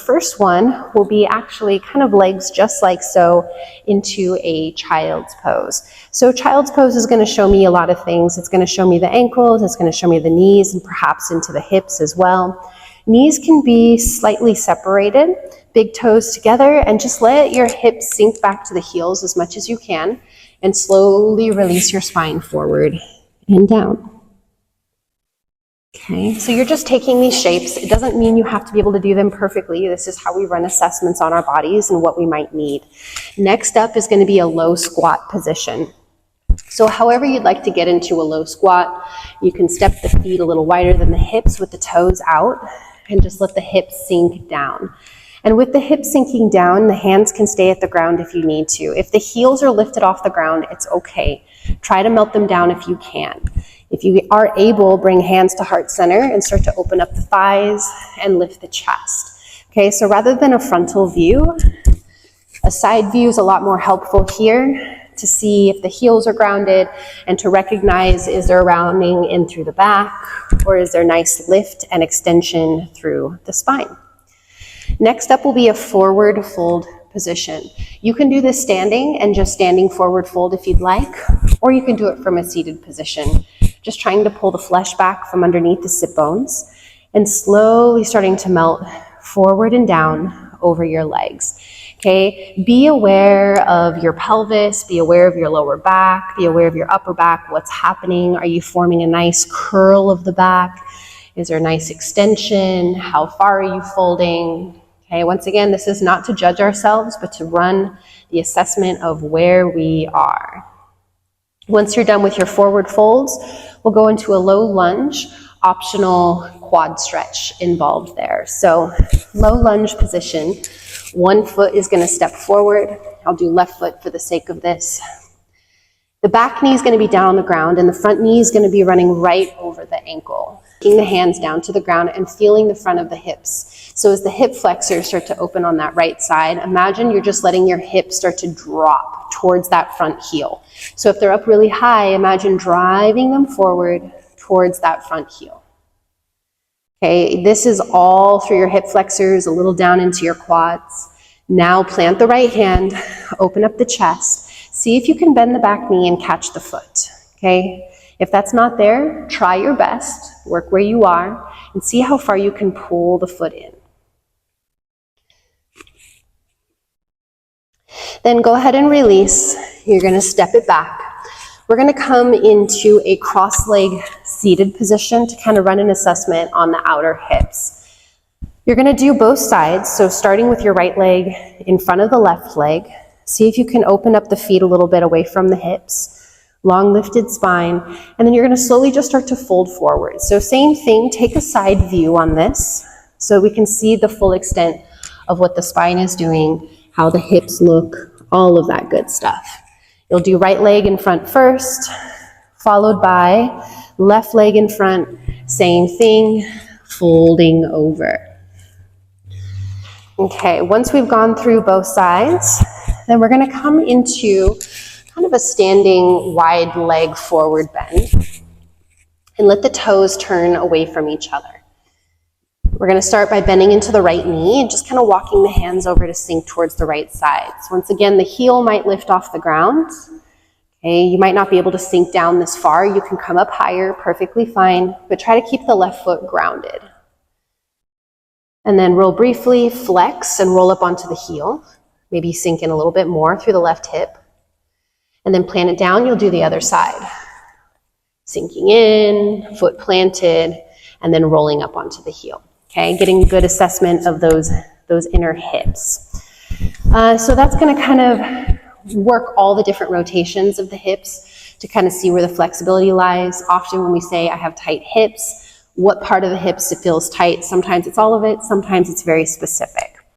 First one will be actually kind of legs just like so into a child's pose. So child's pose is going to show me a lot of things. It's going to show me the ankles, it's going to show me the knees, and perhaps into the hips as well. Knees can be slightly separated, big toes together, and just let your hips sink back to the heels as much as you can, and slowly release your spine forward and down. Okay, so you're just taking these shapes. It doesn't mean you have to be able to do them perfectly. This is how we run assessments on our bodies and what we might need. Next up is going to be a low squat position. So however you'd like to get into a low squat, you can step the feet a little wider than the hips with the toes out and just let the hips sink down. And with the hips sinking down, the hands can stay at the ground if you need to. If the heels are lifted off the ground, it's okay. Try to melt them down if you can. If you are able, bring hands to heart center and start to open up the thighs and lift the chest. Okay, so rather than a frontal view, a side view is a lot more helpful here to see if the heels are grounded and to recognize, is there rounding in through the back, or is there nice lift and extension through the spine. Next up will be a forward fold position. You can do this standing and just standing forward fold if you'd like, or you can do it from a seated position. Just trying to pull the flesh back from underneath the sit bones and slowly starting to melt forward and down over your legs. Okay, be aware of your pelvis, be aware of your lower back, be aware of your upper back, what's happening. Are you forming a nice curl of the back? Is there a nice extension? How far are you folding? Okay, once again, this is not to judge ourselves, but to run the assessment of where we are. Once you're done with your forward folds, we'll go into a low lunge, optional quad stretch involved there. So low lunge position, one foot is going to step forward. I'll do left foot for the sake of this. The back knee is going to be down on the ground and the front knee is going to be running right over the ankle. Taking the hands down to the ground and feeling the front of the hips. So as the hip flexors start to open on that right side, imagine you're just letting your hips start to drop towards that front heel. So if they're up really high, imagine driving them forward towards that front heel. Okay, this is all through your hip flexors, a little down into your quads. Now plant the right hand, open up the chest. See if you can bend the back knee and catch the foot, okay? If that's not there, try your best, work where you are, and see how far you can pull the foot in. Then go ahead and release. You're going to step it back. We're going to come into a cross-leg seated position to kind of run an assessment on the outer hips. You're going to do both sides, so starting with your right leg in front of the left leg. See if you can open up the feet a little bit away from the hips. Long lifted spine, and then you're going to slowly just start to fold forward. So same thing, take a side view on this so we can see the full extent of what the spine is doing, how the hips look, all of that good stuff. You'll do right leg in front first, followed by left leg in front, same thing, folding over. Okay, once we've gone through both sides, then we're going to come into kind of a standing wide leg forward bend and let the toes turn away from each other. We're going to start by bending into the right knee and just kind of walking the hands over to sink towards the right side. So once again, the heel might lift off the ground. Okay, you might not be able to sink down this far. You can come up higher, perfectly fine, but try to keep the left foot grounded. And then roll briefly, flex and roll up onto the heel. Maybe sink in a little bit more through the left hip. And then plant it down, you'll do the other side. Sinking in, foot planted, and then rolling up onto the heel. Okay, getting a good assessment of those inner hips. So that's going to kind of work all the different rotations of the hips to kind of see where the flexibility lies. Often when we say I have tight hips, what part of the hips it feels tight? Sometimes it's all of it, sometimes it's very specific.